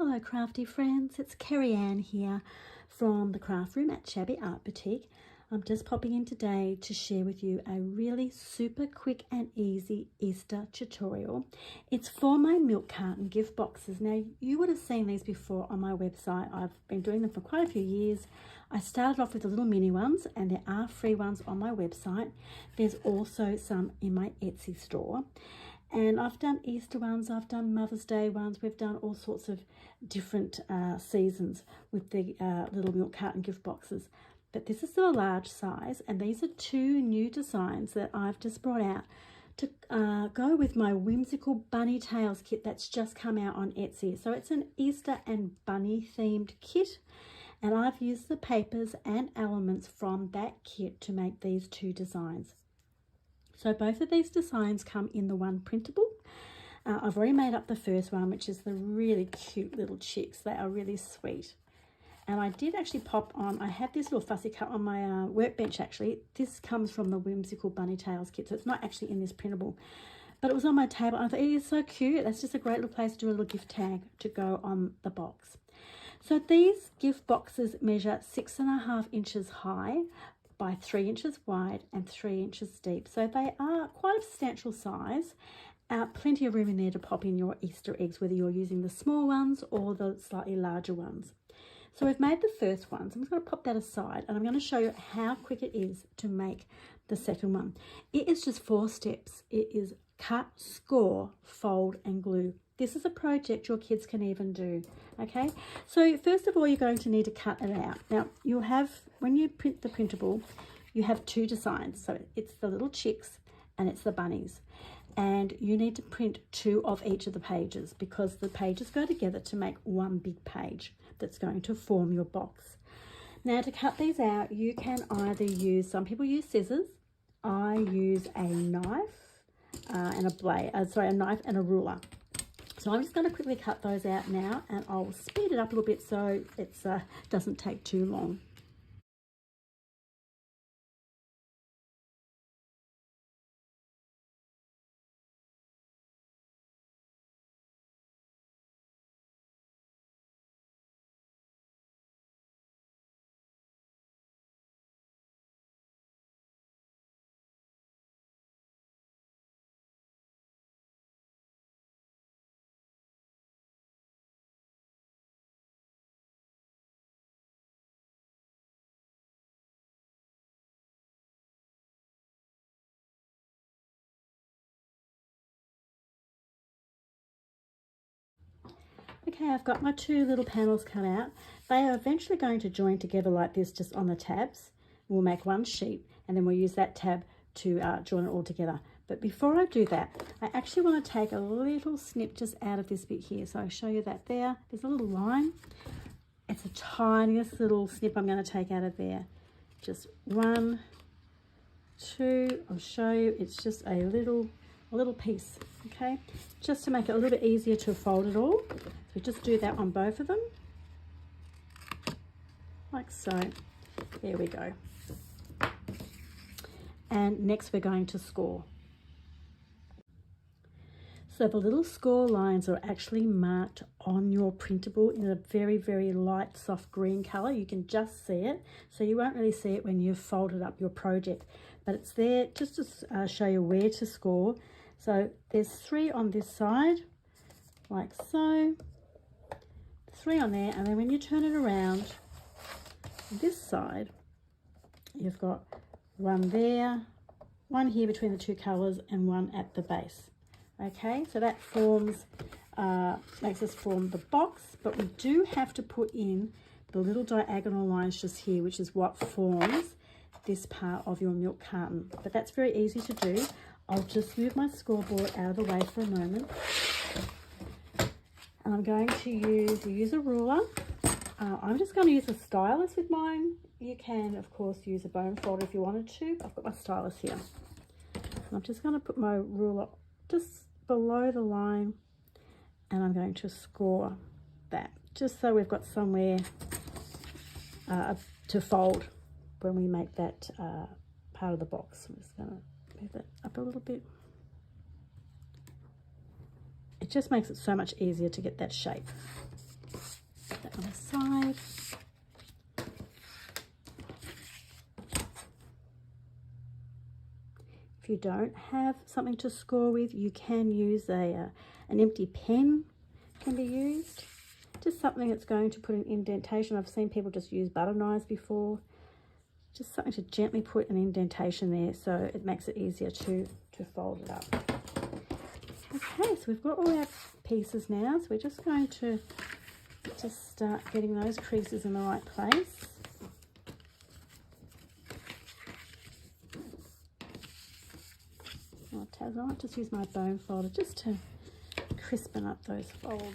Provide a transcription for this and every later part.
Hello crafty friends, it's Kerry Ann here from the craft room at Shabby Art Boutique. I'm just popping in today to share with you a really super quick and easy Easter tutorial. It's for my milk carton gift boxes. Now you would have seen these before on my website. I've been doing them for quite a few years. I started off with the little mini ones and there are free ones on my website. There's also some in my Etsy store. And I've done Easter ones, I've done Mother's Day ones, we've done all sorts of different seasons with the little milk carton gift boxes. But this is a large size, and these are two new designs that I've just brought out to go with my whimsical bunny tails kit that's just come out on Etsy. So it's an Easter and bunny themed kit, and I've used the papers and elements from that kit to make these two designs. So both of these designs come in the one printable. I've already made up the first one, which is the really cute little chicks. They are really sweet. And I did actually pop on, I had this little fussy cut on my workbench actually. This comes from the Whimsical Bunny Tails kit, so it's not actually in this printable. But it was on my table and I thought, it is so cute. That's just a great little place to do a little gift tag to go on the box. So these gift boxes measure 6.5 inches high by 3 inches wide and 3 inches deep. So they are quite a substantial size. Plenty of room in there to pop in your Easter eggs, whether you're using the small ones or the slightly larger ones. So we've made the first one, so I'm just going to pop that aside and I'm going to show you how quick it is to make the second one. It is just 4 steps. It is cut, score, fold and glue. This is a project your kids can even do, okay? So first of all, you're going to need to cut it out. Now, you'll have, when you print the printable, you have 2 designs. So it's the little chicks and it's the bunnies. And you need to print 2 of each of the pages because the pages go together to make one big page that's going to form your box. Now, to cut these out, you can either use, some people use scissors. I use a knife and a blade, a knife and a ruler. So I'm just going to quickly cut those out now and I'll speed it up a little bit so it doesn't take too long. Okay, I've got my 2 little panels cut out. They are eventually going to join together like this just on the tabs. We'll make one sheet and then we'll use that tab to join it all together. But before I do that, I actually want to take a little snip just out of this bit here. So I'll show you that there. There's a little line. It's the tiniest little snip I'm going to take out of there. Just 1, 2, I'll show you. It's just a little piece, okay? Just to make it a little bit easier to fold it all. So just do that on both of them, like so. There we go. And next we're going to score. So the little score lines are actually marked on your printable in a very, very light, soft green color. You can just see it. So you won't really see it when you've folded up your project, but it's there just to show you where to score. So there's 3 on this side, like so, 3 on there, and then when you turn it around, this side, you've got 1 there, 1 here between the 2 colours, and 1 at the base. Okay, so that forms, makes us form the box, but we do have to put in the little diagonal lines just here, which is what forms this part of your milk carton. But that's very easy to do. I'll just move my scoreboard out of the way for a moment. And I'm going to use a ruler. I'm just going to use a stylus with mine. You can, of course, use a bone folder if you wanted to. I've got my stylus here. And I'm just going to put my ruler just below the line and I'm going to score that, just so we've got somewhere to fold when we make that part of the box. I'm just going to move that up a little bit. It just makes it so much easier to get that shape. on the side. If you don't have something to score with, you can use an empty pen can be used. Just something that's going to put an indentation. I've seen people just use butter knives before. Just something to gently put an indentation there so it makes it easier to fold it up. Okay, so we've got all our pieces now. So we're just going to just start getting those creases in the right place. I might just use my bone folder just to crispen up those folds.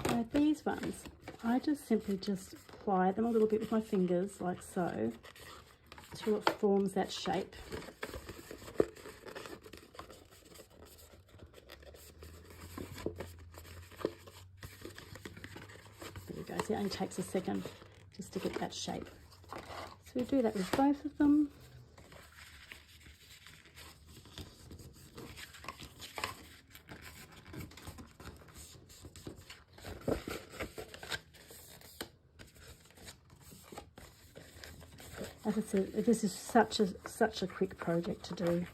Now these ones, I just simply apply them a little bit with my fingers like so till it forms that shape. It only takes a second just to get that shape. So we do that with both of them. As I said, this is such a quick project to do.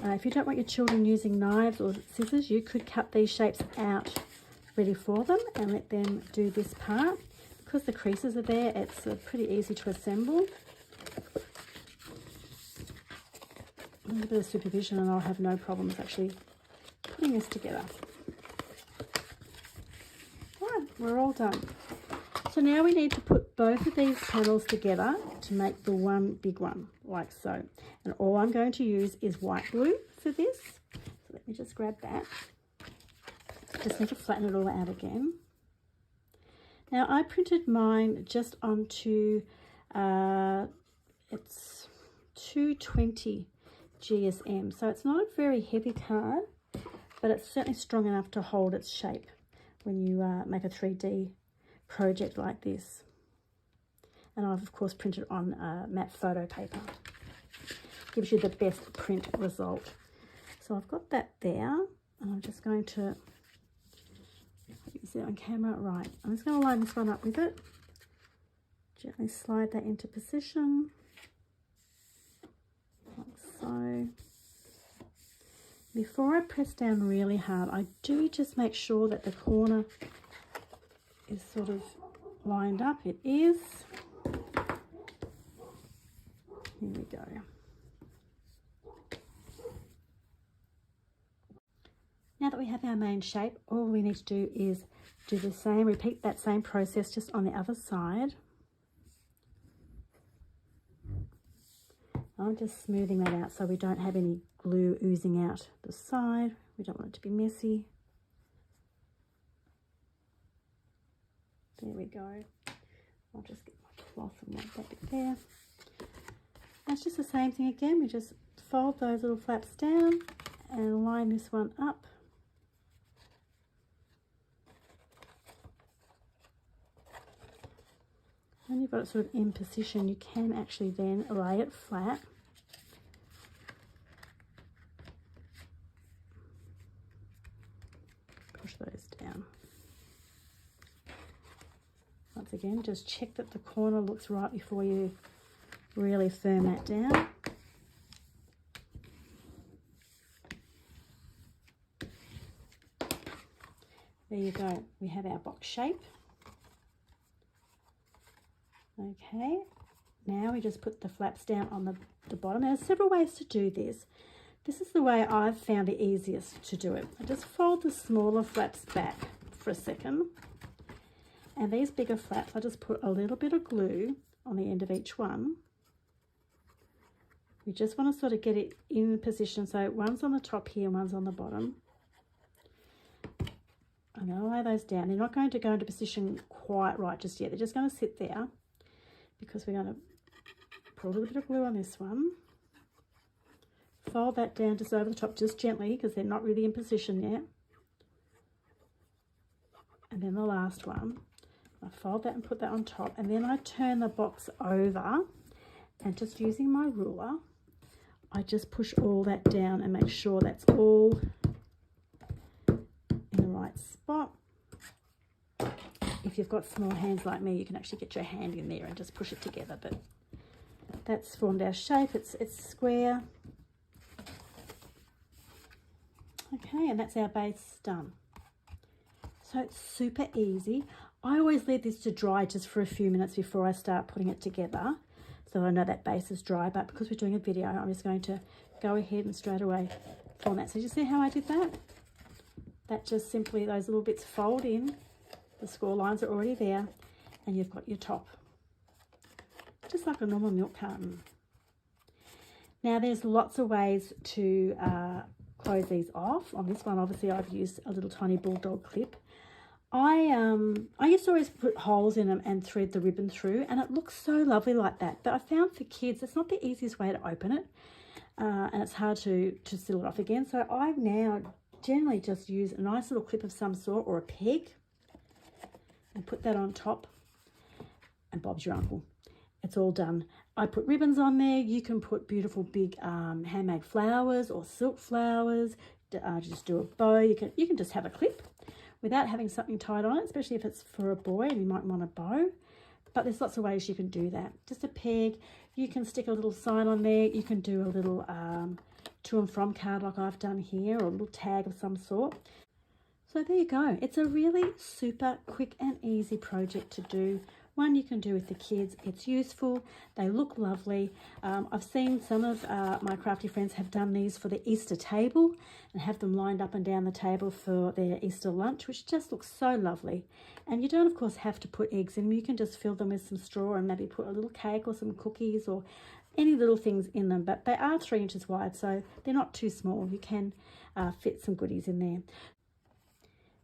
If you don't want your children using knives or scissors, you could cut these shapes out ready for them and let them do this part. Because the creases are there, it's pretty easy to assemble. A little bit of supervision and I'll have no problems actually putting this together. Right, we're all done. So now we need to put both of these panels together to make the one big one, like so. And all I'm going to use is white glue for this. So let me just grab that. Just need to flatten it all out again. Now I printed mine just onto, it's 220 GSM. So it's not a very heavy card, but it's certainly strong enough to hold its shape when you make a 3D project like this. And I've of course printed on matte photo paper. Gives you the best print result. So I've got that there, and I'm just going to use it on camera. Right, I'm just going to line this one up with it. Gently slide that into position, like so. Before I press down really hard, I do just make sure that the corner is sort of lined up. It is. Here we go. Now that we have our main shape, all we need to do is do the same, repeat that same process just on the other side. I'm just smoothing that out so we don't have any glue oozing out the side. We don't want it to be messy. There we go. I'll just get my cloth and wipe that bit there. That's just the same thing again. We just fold those little flaps down and line this one up. When you've got it sort of in position, you can actually then lay it flat. Push those down. Once again, just check that the corner looks right before you really firm that down. There you go. We have our box shape. Okay, now we just put the flaps down on the bottom. There's several ways to do this. This is the way I've found it easiest to do it. I just fold the smaller flaps back for a second. And these bigger flaps, I just put a little bit of glue on the end of each one. We just want to sort of get it in position. So one's on the top here and one's on the bottom. I'm going to lay those down. They're not going to go into position quite right just yet. They're just going to sit there, because we're going to put a little bit of glue on this one. Fold that down just over the top, just gently, because they're not really in position yet. and then the last one. I fold that and put that on top, and then I turn the box over, and just using my ruler, I just push all that down and make sure that's all in the right spot. If you've got small hands like me, you can actually get your hand in there and just push it together, but that's formed our shape. It's square. Okay, and that's our base done. So it's super easy. I always leave this to dry just for a few minutes before I start putting it together, so I know that base is dry, but because we're doing a video, I'm just going to go ahead and straight away form that. So you see how I did that? That just simply, those little bits fold in, the score lines are already there, and you've got your top. Just like a normal milk carton. Now there's lots of ways to close these off. On this one, obviously, I've used a little tiny bulldog clip. I used to always put holes in them and thread the ribbon through, and it looks so lovely like that. But I found for kids, it's not the easiest way to open it, and it's hard to seal it off again. So I now generally just use a nice little clip of some sort or a peg and put that on top, and Bob's your uncle. It's all done. I put ribbons on there. You can put beautiful big handmade flowers or silk flowers. Just do a bow. You can just have a clip without having something tied on it, especially if it's for a boy and you might want a bow. But there's lots of ways you can do that. Just a peg. You can stick a little sign on there. You can do a little to and from card like I've done here, or a little tag of some sort. So there you go. It's a really super quick and easy project to do. One you can do with the kids. It's useful. They look lovely. I've seen some of my crafty friends have done these for the Easter table and have them lined up and down the table for their Easter lunch, which just looks so lovely. And you don't, of course, have to put eggs in them. You can just fill them with some straw and maybe put a little cake or some cookies or any little things in them. But they are 3 inches wide, so they're not too small. You can fit some goodies in there.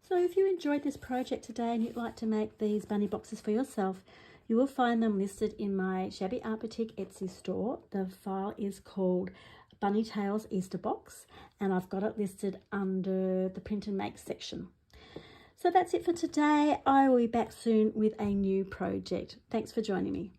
So if you enjoyed this project today and you'd like to make these bunny boxes for yourself, you will find them listed in my Shabby Art Boutique Etsy store. The file is called Bunny Tales Easter Box, and I've got it listed under the print and make section. So that's it for today. I will be back soon with a new project. Thanks for joining me.